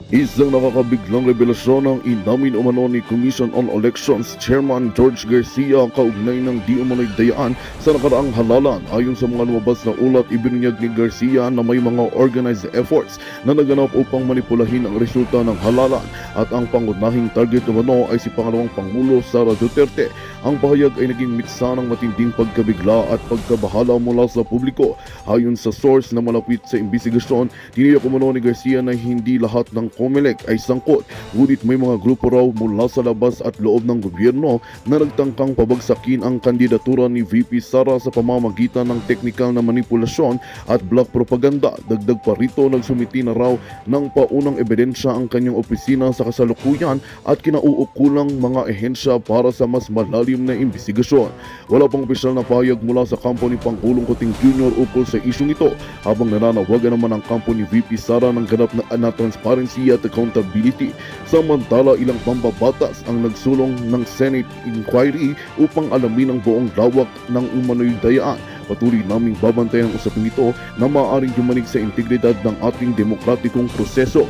Isang nakakabiglang revelasyon ang inamin umano ni Commission on Elections Chairman George Garcia kaugnay ng di umano'y dayaan sa nakaraang halalan. Ayon sa mga lumabas na ulat, ibinunyag ni Garcia na may mga organized efforts na naganap upang manipulahin ang resulta ng halalan at ang pangunahing target umano ay si Pangalawang Pangulo Sara Duterte. Ang pahayag ay naging mitsa ng matinding pagkabigla at pagkabahala mula sa publiko. Ayon sa source na malapit sa imbestigasyon, tiniyak umano ni Garcia na hindi lahat ng COMELEC ay sangkot, ngunit may mga grupo raw mula sa labas at loob ng gobyerno na nagtangkang pabagsakin ang kandidatura ni VP Sara sa pamamagitan ng teknikal na manipulasyon at black propaganda. Dagdag pa rito, nagsumiti na raw ng paunang ebidensya ang kanyang opisina sa kasalukuyan at kinauukulang mga ehensya para sa mas malalim na imbestigasyon. Wala pang opisyal na pahayag mula sa kampo ni Pangulong Kuting Jr. ukol sa isyong ito, habang nananawagan naman ang kampo ni VP Sara ng ganap na transparency at accountability. Samantala, ilang pambabatas ang nagsulong ng Senate inquiry upang alamin ang buong lawak ng umano'y dayaan. Patuloy naming babantayan ang usapin ito na maaaring yumanig sa integridad ng ating demokratikong proseso.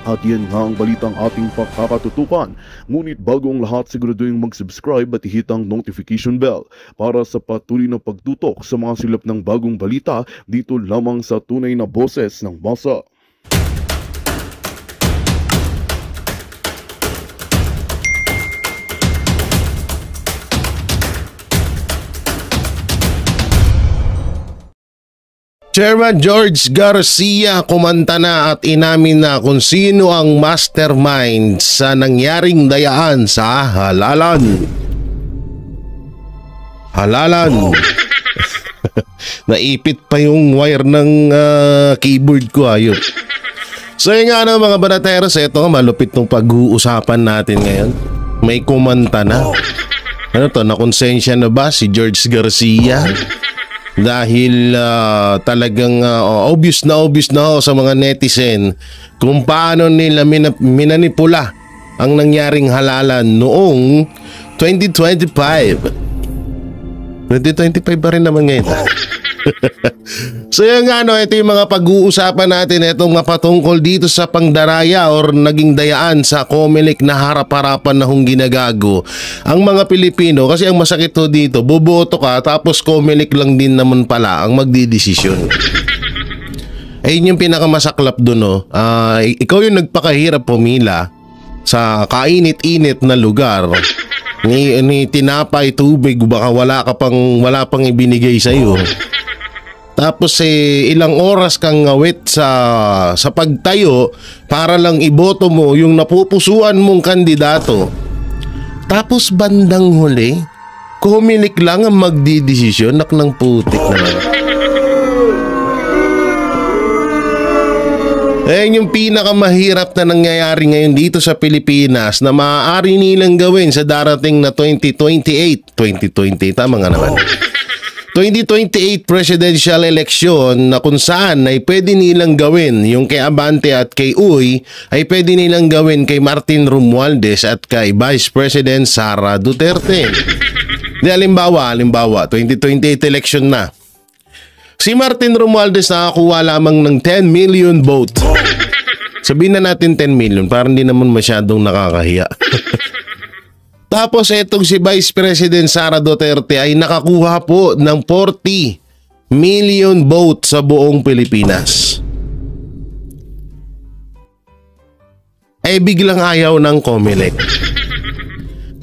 At yan nga ang balitang ating pakakatutukan. Ngunit bago ang lahat, siguraduhin mag-subscribe at ihit ang notification bell para sa patuloy na pagtutok sa mga silap ng bagong balita dito lamang sa Tunay na Boses ng Masa. Chairman George Garcia kumanta na at inamin na kung sino ang mastermind sa nangyaring dayaan sa halalan. Naipit pa yung wire ng keyboard ko, ayun. So yun nga na mga banateros, ito malupit ng pag-uusapan natin ngayon. May kumanta na. Ano to, nakonsensya na ba si George Garcia? Dahil talagang obvious na sa mga netizen kung paano nila minanipula ang nangyaring halalan noong 2025. 2025 pa rin naman ngayon. So yun nga, ito yung mga pag-uusapan natin, itong mapatungkol dito sa pangdaraya or naging dayaan sa COMELEC na harap-harapan na hong ginagago ang mga Pilipino. Kasi ang masakit ho dito, boboto ka tapos COMELEC lang din naman pala ang magdidesisyon. Ayun yung pinakamasaklap dun. Ikaw yung nagpakahirap pumila sa kainit-init na lugar. Ni tinapay, tubig, baka wala pang ibinigay sa iyo. Tapos ilang oras kang ngawit sa pagtayo para lang iboto mo yung napupusuan mong kandidato. Tapos bandang huli, COMELEC lang ang magdidesisyon, nak ng putik naman. Ayan yung pinakamahirap na nangyayari ngayon dito sa Pilipinas na maaari nilang gawin sa darating na 2028. 2020, tama nga naman. 2028 presidential election na kung saan ay pwede nilang gawin yung kay Abante at kay Uy ay pwede nilang gawin kay Martin Romualdez at kay Vice President Sara Duterte. Di halimbawa 2028 election na. Si Martin Romualdez nakakuha lamang ng 10 million vote. Sabihin na natin 10 million para hindi naman masyadong nakakahiya. Tapos etong si Vice President Sara Duterte ay nakakuha po ng 40 million vote sa buong Pilipinas. Ay biglang ayaw ng COMELEC.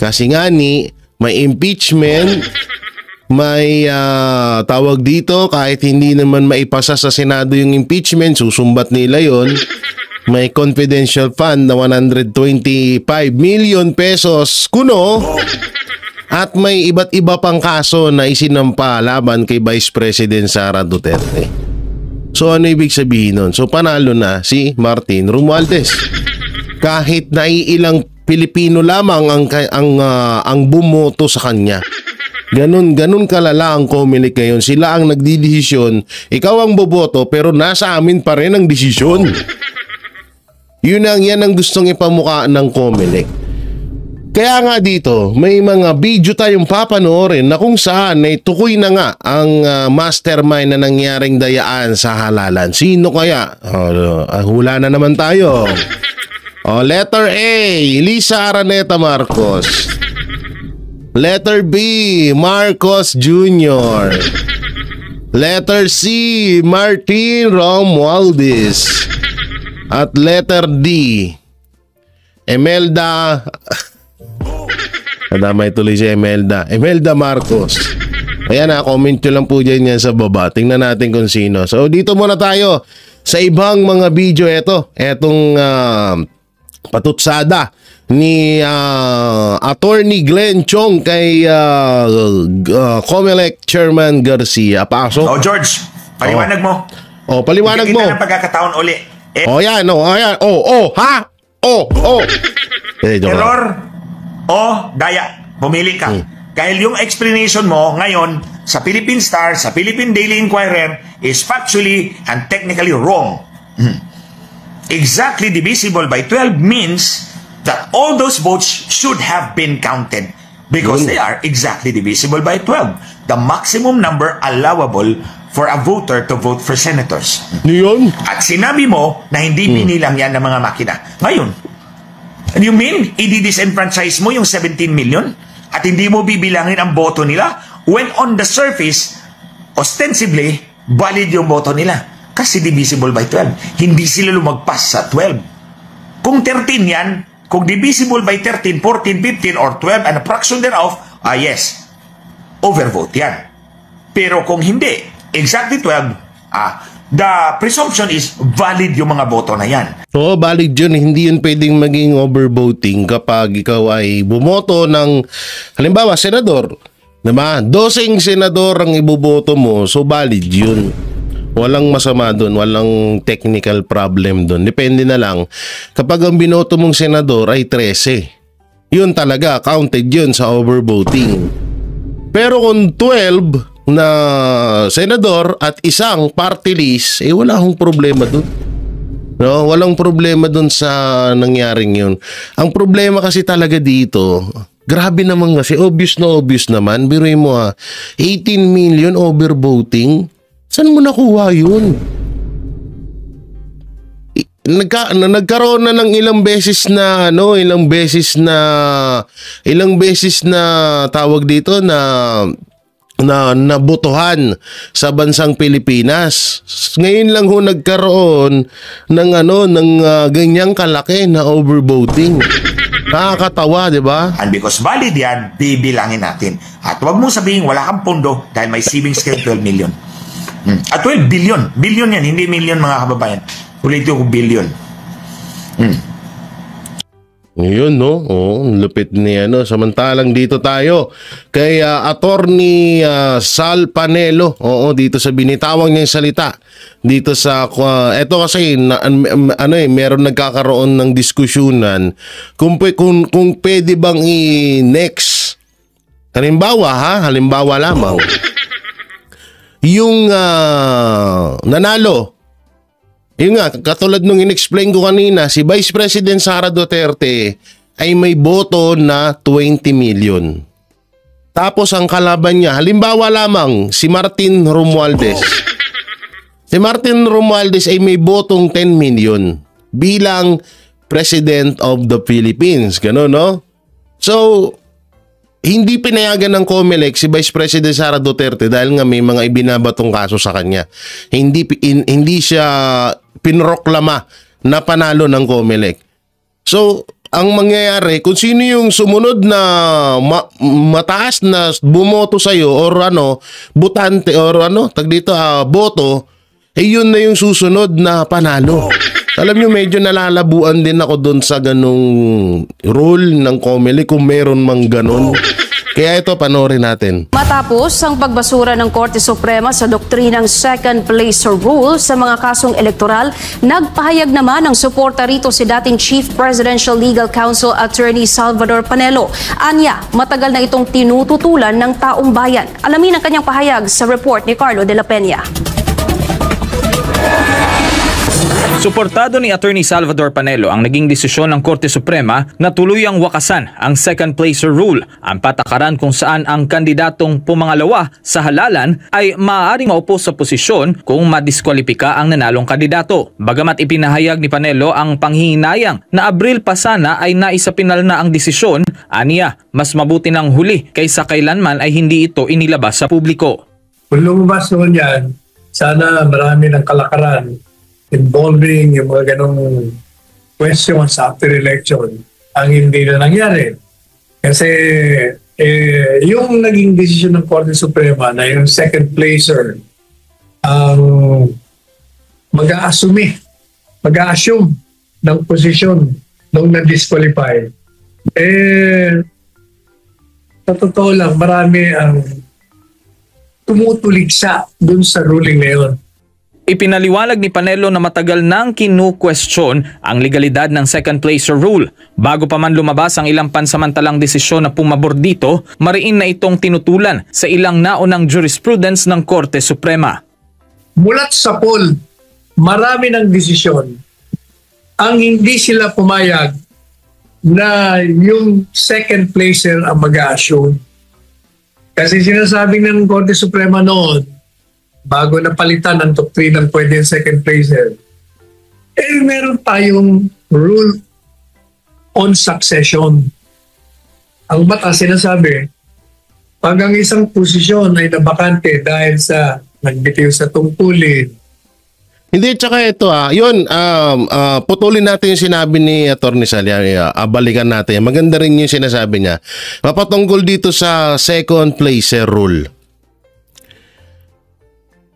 Kasi nga may impeachment, may tawag dito, kahit hindi naman maipasa sa Senado yung impeachment, susumbat nila yon. May confidential fund na 125 million pesos kuno at may iba't iba pang kaso na isinampa laban kay Vice President Sara Duterte. So ano ibig sabihin nun? So panalo na si Martin Romualdez. Kahit na ilang Pilipino lamang ang bumoto sa kanya. Ganun kalala ang COMELEC ngayon. Sila ang nagdidesisyon. Ikaw ang boboto pero nasa amin pa rin ang desisyon. Yan ang gustong ipamukha ng COMELEC. Kaya nga dito, may mga video tayong papanoorin na kung saan ay tukoy na nga ang mastermind na nangyaring dayaan sa halalan. Sino kaya? Hula na naman tayo. Letter A, Lisa Araneta Marcos. Letter B, Marcos Jr. Letter C, Martin Romualdez. At letter D, Imelda. Nadamay tuloy si Imelda. Imelda Marcos. Ayan na, comment nyo lang po dyan yan sa baba. Tingnan natin kung sino. So dito muna tayo sa ibang mga video. Etong patutsada ni Attorney Glenn Chong kay COMELEC Chairman Garcia. Pasok. George, paliwanag mo. Paliwanag mo. Kita ng pagkakataon uli. Yan. Ayan. Ha? Error o daya. Pumili ka. Dahil yung explanation mo ngayon sa Philippine Star, sa Philippine Daily Inquirer is factually and technically wrong. Exactly divisible by 12 means that all those votes should have been counted because they are exactly divisible by 12. The maximum number allowable for a voter to vote for senators. Yun. At sinabi mo na hindi binilang yan ng mga makina. Ngayon, you mean, i-disenfranchise mo yung 17 million at hindi mo bibilangin ang boto nila when on the surface, ostensibly, valid yung boto nila kasi divisible by 12. Hindi sila lumagpas sa 12. Kung 13 yan, kung divisible by 13, 14, 15, or 12 and a fraction thereof, yes, overvote yan. Pero kung hindi, exactly 12, the presumption is valid yung mga boto na yan. Oo, valid yun. Hindi yun pwedeng maging overvoting kapag ikaw ay bumoto ng, halimbawa, senador. Diba? 12 senador ang iboboto mo, so valid yun. Walang masama doon, walang technical problem doon. Depende na lang. Kapag ang binoto mong senador ay 13, yun talaga, counted yun sa overvoting. Pero kung 12 na senador at isang party list, wala akong problema doon. No, walang problema doon sa nangyaring yun. Ang problema kasi talaga dito, grabe naman kasi, obvious naman. Biruin mo 18 million overvoting. Saan mo nakuha yun? Nagkaroon na ng ilang beses na tawag dito na nabotohan sa bansang Pilipinas. Ngayon lang ho nagkaroon ng ganyang kalaki na overvoting. Nakakatawa, di ba? And because valid yan, bibilangin natin. At huwag mong sabihin wala kang pondo dahil may savings kayo 12 million. At 12 billion. Billion yan, hindi million mga kababayan. Ulitin ko billion. Yun, no? Lupit niya, no? Samantalang dito tayo kay Attorney Sal Panelo. Dito sa binitawang niyang salita. Dito sa, eto kasi, meron nagkakaroon ng diskusyunan kung pwede bang i-next. Halimbawa lamang. Yung nanalo, yun nga, katulad nung in-explain ko kanina, si Vice President Sara Duterte ay may boto na 20 million. Tapos ang kalaban niya, halimbawa lamang, si Martin Romualdez. Si Martin Romualdez ay may botong 10 million bilang President of the Philippines. Gano'n, no? So, hindi pinayagan ng COMELEC si Vice President Sara Duterte dahil nga may mga ibinabatong kaso sa kanya. Hindi siya pinroklama na panalo ng COMELEC. So, ang mangyayari, kung sino yung sumunod na mataas na bumoto sa'yo or butante or boto, yun na yung susunod na panalo. Alam nyo, medyo nalalabuan din ako doon sa ganong rule ng COMELEC kung meron mang ganon. Kaya ito, panoorin natin. Matapos ang pagbasura ng Korte Suprema sa doktrinang second place rule sa mga kasong elektoral, nagpahayag naman ng suporta rito si dating Chief Presidential Legal Counsel Attorney Salvador Panelo. Anya, matagal na itong tinututulan ng taong bayan. Alamin ang kanyang pahayag sa report ni Carlo de la Peña. Suportado ni Attorney Salvador Panelo ang naging desisyon ng Korte Suprema na tuluyang wakasan ang second placer rule, ang patakaran kung saan ang kandidatong pumangalawa sa halalan ay maaaring maupo sa posisyon kung madiskwalipika ang nanalong kandidato. Bagamat ipinahayag ni Panelo ang panghihinayang na Abril pa sana ay naisapinal na ang desisyon, aniya, mas mabuti ng huli kaysa kailanman ay hindi ito inilabas sa publiko. Kung lumabas noon yan, sana marami ng kalakaran involving yung mga ganong questions after election ang hindi na nangyari. Kasi yung naging desisyon ng Korte Suprema na yung second placer ang mag-assume ng posisyon nung na-disqualify, sa totoo lang, marami ang tumutuligsa dun sa ruling na yun. Ipinaliwanag ni Panelo na matagal nang kinu-question ang legalidad ng second placer rule. Bago pa man lumabas ang ilang pansamantalang desisyon na pumabor dito, mariin na itong tinutulan sa ilang naunang jurisprudence ng Korte Suprema. Mulat sa poll, marami ng desisyon ang hindi sila pumayag na yung second placer ang mag-a-assume. Kasi sinasabi ng Korte Suprema noon, bago napalitan ang doktrinang pwede yung second placer, meron tayong rule on succession. Ang batas sinasabi, pag ang isang posisyon ay nabakante dahil sa nagbitiw sa tungkulin. Hindi, tsaka ito yun, putulin natin yung sinabi ni Atty. Salya, balikan natin. Maganda rin yung sinasabi niya. Mapatungkol dito sa second placer rule.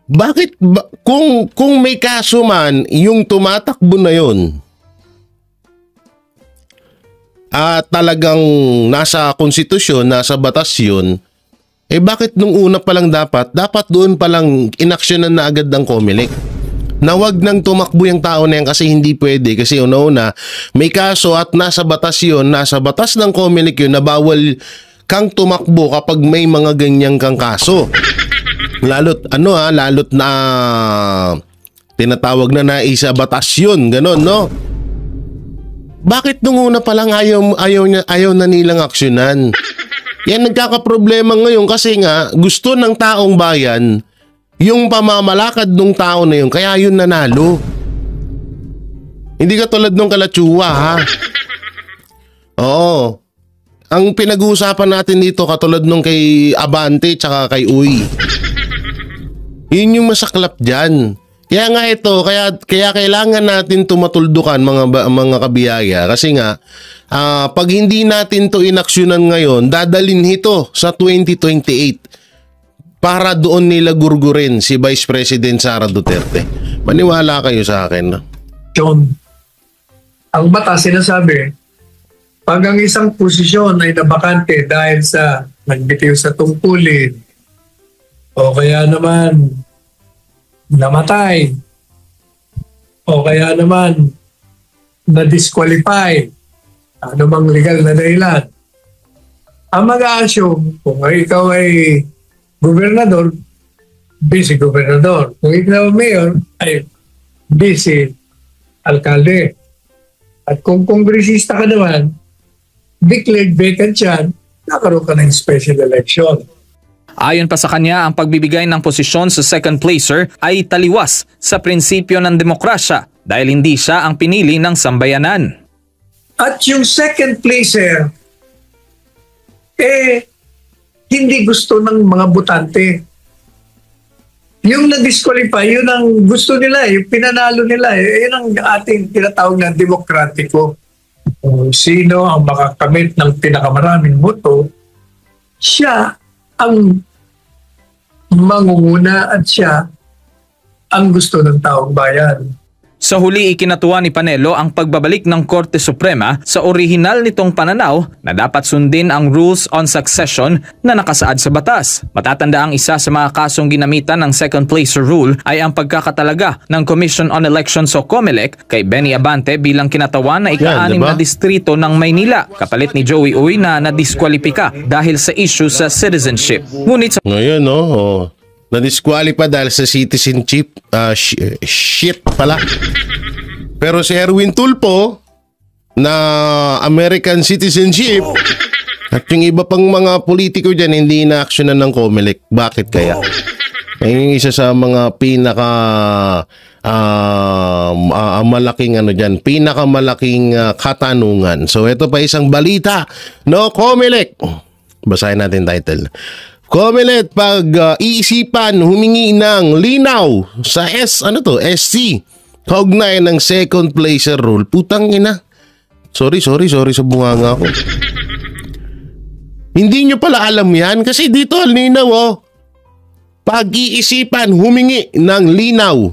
Bakit kung may kaso man yung tumatakbo na yun at talagang nasa konstitusyon, nasa batas yun, bakit nung una pa lang dapat doon pa lang inaksyonan na agad ng COMELEC na wag nang tumakbo yung tao na yan kasi hindi pwede, kasi una may kaso at nasa batas yun, nasa batas ng COMELEC yun na bawal kang tumakbo kapag may mga ganyang kang kaso. Lalot na tinatawag na naisa batas yun, ganon, no? Bakit nung una pa lang ayaw na nilang aksyonan? Yan nagkakaproblema ngayon kasi nga gusto ng taong bayan yung pamamalakad ng tao na yun, kaya yun nanalo. Hindi katulad nung Kalatsuwa, ha? Oo. Ang pinag-uusapan natin dito katulad nung kay Abante tsaka kay Uy. Yun yung masaklap dyan. Kaya nga ito, kaya kailangan natin tumatuldukan mga kabiyaya. Kasi nga, pag hindi natin to inaksyonan ngayon, dadalhin ito sa 2028 para doon nila gurgurin si Vice President Sara Duterte. Maniwala kayo sa akin. John, ang batas sinasabi, pag ang isang posisyon ay nabakante dahil sa nagbitiw sa tungkulin, o kaya naman namatay, o kaya naman na-disqualify, ano mang legal na dahilan, ang mag-a-assume kung ikaw ay gobernador, vice gobernador. Kung ikaw mayor, ay vice alkalde. At kung kongresista ka naman, declared vacant yan, nakaroon ka ng special election. Ayon pa sa kanya, ang pagbibigay ng posisyon sa second placer ay taliwas sa prinsipyo ng demokrasya dahil hindi siya ang pinili ng sambayanan. At yung second placer, hindi gusto ng mga botante. Yung na-disqualify, yun ang gusto nila, yung pinanalo nila. Yun ang ating tinatawag na demokratiko. Kung sino ang makakamit ng pinakamaraming boto, siya ang mangunguna at siya ang gusto ng taong bayan. Sa huli, ikinatuwa ni Panelo ang pagbabalik ng Korte Suprema sa orihinal nitong pananaw na dapat sundin ang rules on succession na nakasaad sa batas. Matatanda ang isa sa mga kasong ginamitan ng second placer rule ay ang pagkakatalaga ng Commission on Elections o COMELEC kay Benny Abante bilang kinatawan na ika-6 na distrito ng Maynila, kapalit ni Joey Uy na nadiskwalipika dahil sa issue sa citizenship. Ngunit sa ngayon, na-disqualify dahil sa citizenship, shit pala. Pero si Erwin Tulfo na American citizenship at yung iba pang mga politiko dyan hindi na-actionan ng COMELEC. Bakit kaya? Ay isa sa mga pinakamalaking katanungan. So ito pa isang balita, no, COMELEC. Basahin natin title. COMELEC iisipan humingi ng linaw sa SC. Kaugnay ng second placer rule. Putang ina. Sorry sa bunganga ko. Hindi nyo pala alam yan kasi dito al linaw pag-iisipan humingi ng linaw.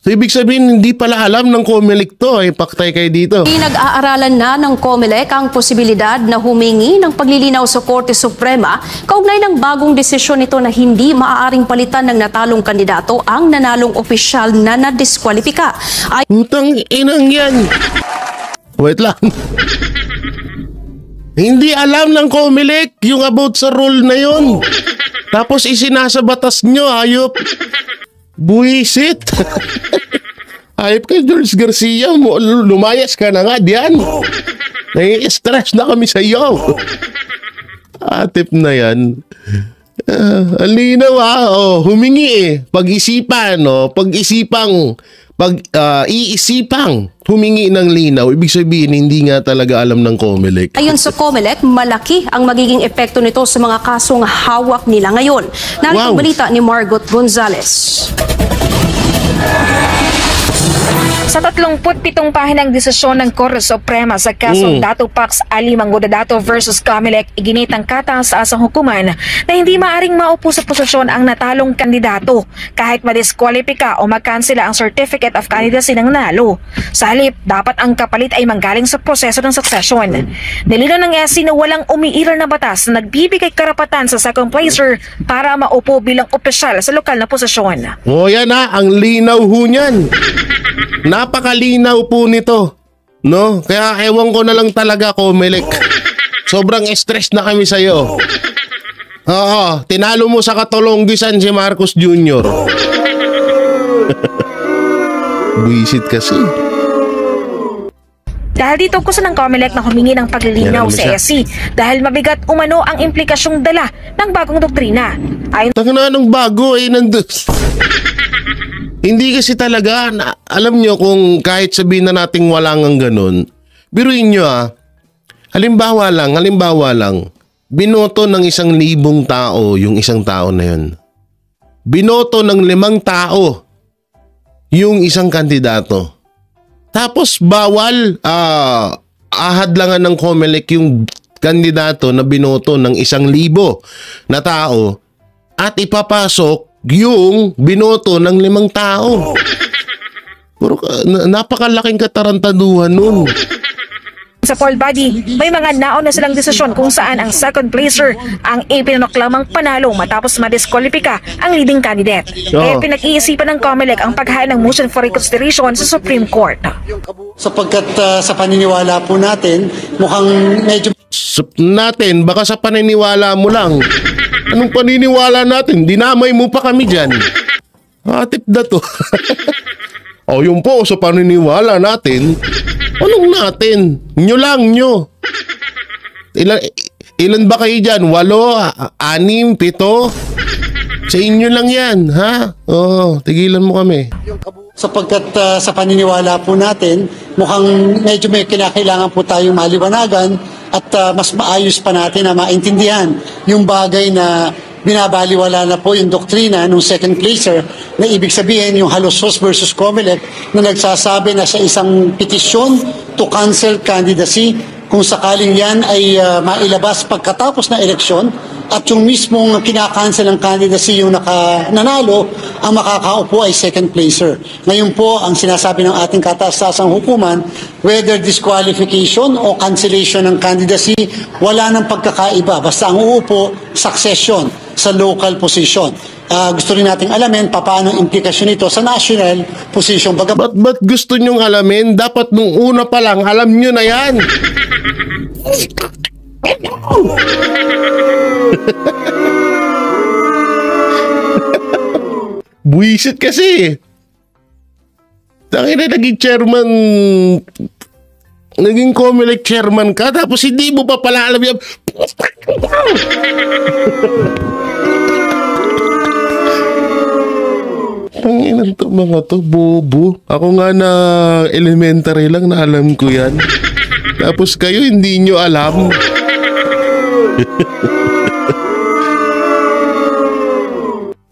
So ibig sabihin hindi pala alam ng COMELEC to, paktay kayo dito. Pinag-aaralan na ng COMELEC ang posibilidad na humingi ng paglilinaw sa Korte Suprema kaugnay ng bagong desisyon nito na hindi maaaring palitan ng natalong kandidato ang nanalong opisyal na nadiskwalipika. Putang inang yan. Wait lang. Hindi alam ng COMELEC yung about sa rule na yun. Tapos isinasa batas nyo, hayop. Buisit. Hayop ka, George Garcia. Lumayas ka na nga diyan. Nai-stress na kami sa iyo. Atip na yan. Alinaw humingi Pag-isipan, iisipang humingi ng linaw. Ibig sabihin, hindi nga talaga alam ng COMELEC. Ayon sa COMELEC, malaki ang magiging epekto nito sa mga kasong hawak nila ngayon. Narito ang balita ni Margot Gonzales. Sa 37 pahinang desisyon ng Korte Suprema sa kasong Dato Pax Ali Mangudadato versus COMELEC, iginit ang kataas-asang hukuman na hindi maaring maupo sa posisyon ang natalong kandidato kahit madiskwalipika o magkansela ang Certificate of Candidacy ng nanalo. Sa halip, dapat ang kapalit ay manggaling sa proseso ng succession. Nilinaw ng SC na walang umiiral na batas na nagbibigay karapatan sa second placer para maupo bilang opisyal sa lokal na posisyon. Yan ang linaw ho niyan. Napakalinaw po nito, no? Kaya ewan ko na lang talaga, COMELEC. Sobrang stress na kami sa'yo. Oo, tinalo mo sa katulonggisan si Marcos Jr. Buisit kasi. Dahil dito gusto ng COMELEC na humingi ng paglilinaw sa SC dahil mabigat umano ang implikasyong dala ng bagong doktrina. Tangina ng bago nandun. Hindi kasi talaga, alam nyo kung kahit sabihin na nating wala ngang ganun, biruin nyo halimbawa lang, binoto ng 1,000 tao yung isang tao na yun. Binoto ng 5 tao yung isang kandidato. Tapos bawal ahadlangan ng COMELEC yung kandidato na binoto ng 1,000 na tao at ipapasok yung binoto ng 5 tao. Pero napakalaking katarantaduhan nun. Sa poll body, may mga naon na silang desisyon kung saan ang second placer ang ipinanoklamang panalo matapos madiskwalipika ang leading candidate. Kaya pinag-iisipan ng COMELEC ang paghain ng motion for reconsideration sa Supreme Court. Sapagkat sa paniniwala po natin, mukhang medyo... Baka sa paniniwala mo lang. Anong paniniwala natin? Dinamay mo pa kami dyan. Atip na to. Yun po, sa paniniwala natin. Anong natin? Nyo lang, nyo. Ilan ba kayo dyan? 8, 6, 7? Sa inyo lang yan, ha? Tigilan mo kami. Sapagkat sa paniniwala po natin, mukhang medyo may kailangan po tayong maliwanagan at mas maayos pa natin na maintindihan yung bagay na binabaliwala na po yung doktrina ng second placer na ibig sabihin yung Halosos versus COMELEC na nagsasabi na sa isang petisyon to cancel candidacy kung sakaling yan ay mailabas pagkatapos na eleksyon at yung mismong kinakancel ng candidacy yung nanalo, ang makakaupo ay second placer. Ngayon po, ang sinasabi ng ating kataas-asang hukuman, whether disqualification o cancellation ng candidacy, wala nang pagkakaiba. Basta ang uupo, succession sa local position. Gusto rin nating alamin paano ang implikasyon nito sa national position. Ba't gusto nyong alamin? Dapat nung una pa lang, alam nyo na yan. Buisit kasi. Tangina, naging chairman, naging COMELEC chairman ka, tapos hindi mo pa pala alam yan. Ang ilan to mga to, bobo. Ako nga na elementary lang na alam ko yan. Tapos kayo hindi nyo alam.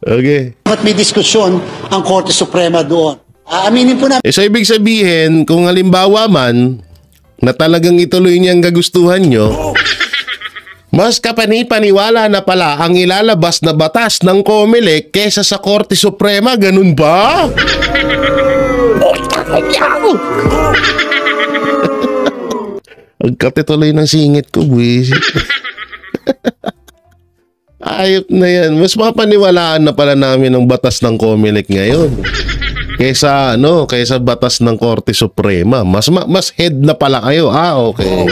Okay. At may diskusyon ang Korte Suprema doon. Aaminin po namin. So ibig sabihin, kung halimbawa man, na talagang ituloy niyang kagustuhan nyo, mas kapani-paniwala na pala ang ilalabas na batas ng COMELEC kesa sa Korte Suprema, ganun ba? Ang katituloy ng singit ko, buwisit. Ayop na yan. Mas mapaniwalaan na pala namin ang batas ng COMELEC ngayon. Kaysa batas ng Korte Suprema. Mas head na pala kayo. Okay.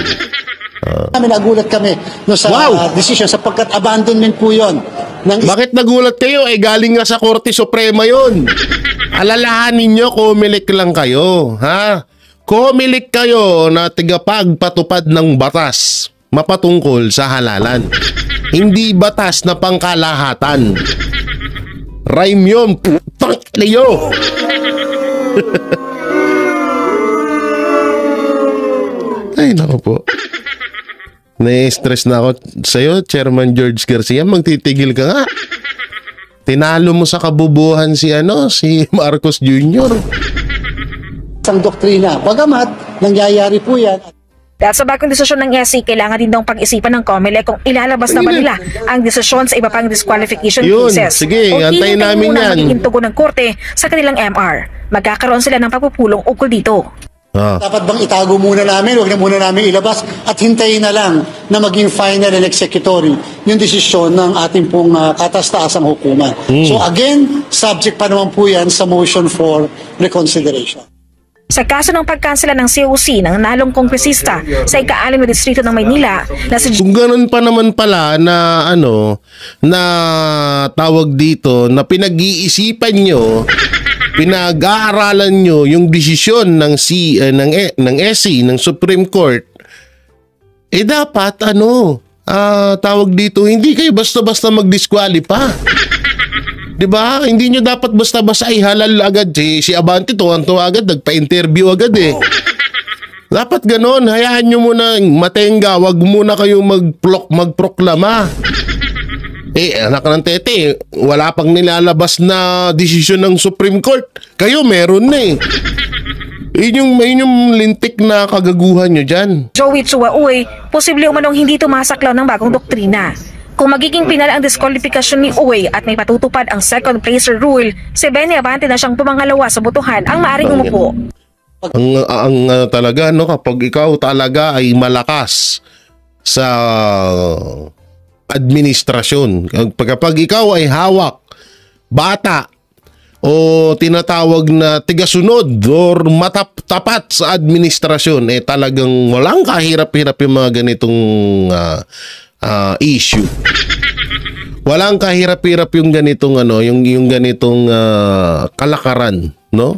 Nagulat kami no, sa decision sapagkat abandonment po yun. Bakit nagulat kayo? Galing nga sa Korte Suprema yun. Alalahanin nyo, COMELEC lang kayo. Ha? COMELEC kayo na tigapagpatupad ng batas mapatungkol sa halalan. Hindi batas na pangkalahatan. Rhyme yun. Leo. Ay, naku po. Na-stress na ako sa'yo, Chairman George Garcia. Magtitigil ka nga. Tinalo mo sa kabubuhan si Marcos Jr. Isang doktrina. Bagamat, nangyayari po yan. Dahil sa bagong desisyon ng SC, kailangan din daw pag-isipan ng COMELEC kung ilalabas na ba nila ang desisyon sa iba pang disqualification cases. Sige, antayin namin yan. Magiging tugon ng korte sa kanilang MR. Magkakaroon sila ng pagpupulong ukol dito. Dapat bang itago muna namin, huwag na muna namin ilabas at hintayin na lang na maging final and executory yung desisyon ng ating pong kataas-taasang hukuman. So again, subject pa naman po yan sa motion for reconsideration. Sa kaso ng pagkansela ng COC ng nalong kongresista sa ika-6 na distrito ng Maynila na si kung ganun pa naman pala na na tawag dito na pinag-iisipan nyo, pinag-aaralan nyo yung desisyon ng SC ng Supreme Court, dapat tawag dito, hindi kayo basta-basta mag-disqualify. Diba? Hindi nyo dapat basta-basta ihalal agad. Si Abante tuwang-tuwa agad, nagpa-interview agad eh. Dapat ganon, hayaan nyo muna matenga, wag muna kayong magproklama. Anak ng tete, wala pang nilalabas na desisyon ng Supreme Court. Kayo meron na eh. Yun yung lintik na kagaguhan nyo dyan. Joey Chua Uy, posible umanong hindi tumasaklaw ng bagong doktrina. Kung magiging pinal ang disqualification ni Uy at may patutupad ang second placer rule, si Benny Abante na siyang pumangalawa sa botohan ang maaring umupo. Ang talaga, kapag ikaw talaga ay malakas sa administrasyon, kapag ikaw ay hawak, bata, o tinatawag na tigasunod or tapat sa administrasyon, talagang walang kahirap-hirap yung mga ganitong issue. Walang kahirap-hirap yung ganitong yung ganitong kalakaran, no?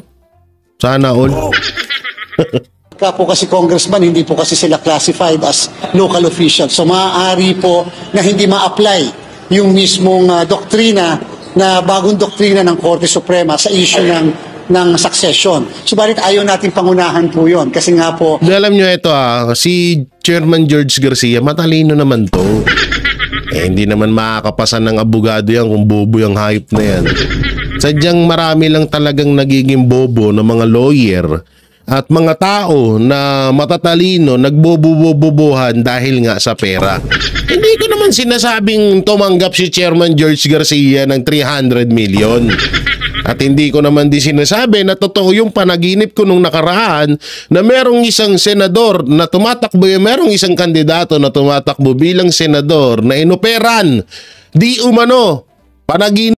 Sana all. Po kasi congressman, hindi po kasi sila classified as local officials. So maaari po na hindi ma-apply yung mismong doktrina na bagong doktrina ng Korte Suprema sa issue ng succession. Subalit ayaw natin pangunahan po yun kasi nga po... Alam nyo ito si Chairman George Garcia, matalino naman to. Hindi naman makakapasan ng abogado yan kung bobo yung hype na yan. Sadyang marami lang talagang nagiging bobo ng mga lawyer at mga tao na matatalino nagbobobobohan dahil nga sa pera. Hindi ko naman sinasabing tumanggap si Chairman George Garcia ng 300 million. At hindi ko naman din sinasabi na totoo yung panaginip ko nung nakaraan na merong isang senador na tumatakbo, merong isang kandidato na tumatakbo bilang senador na inoperan. Di umano, panaginip.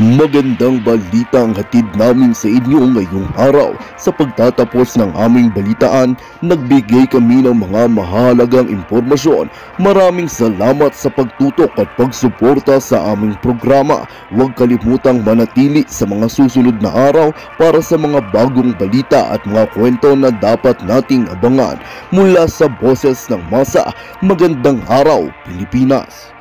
Magandang balita ang hatid namin sa inyo ngayong araw. Sa pagtatapos ng aming balitaan, nagbigay kami ng mga mahalagang impormasyon. Maraming salamat sa pagtutok at pagsuporta sa aming programa. Huwag kalimutang manatili sa mga susunod na araw para sa mga bagong balita at mga kwento na dapat nating abangan. Mula sa Boses ng Masa, magandang araw Pilipinas!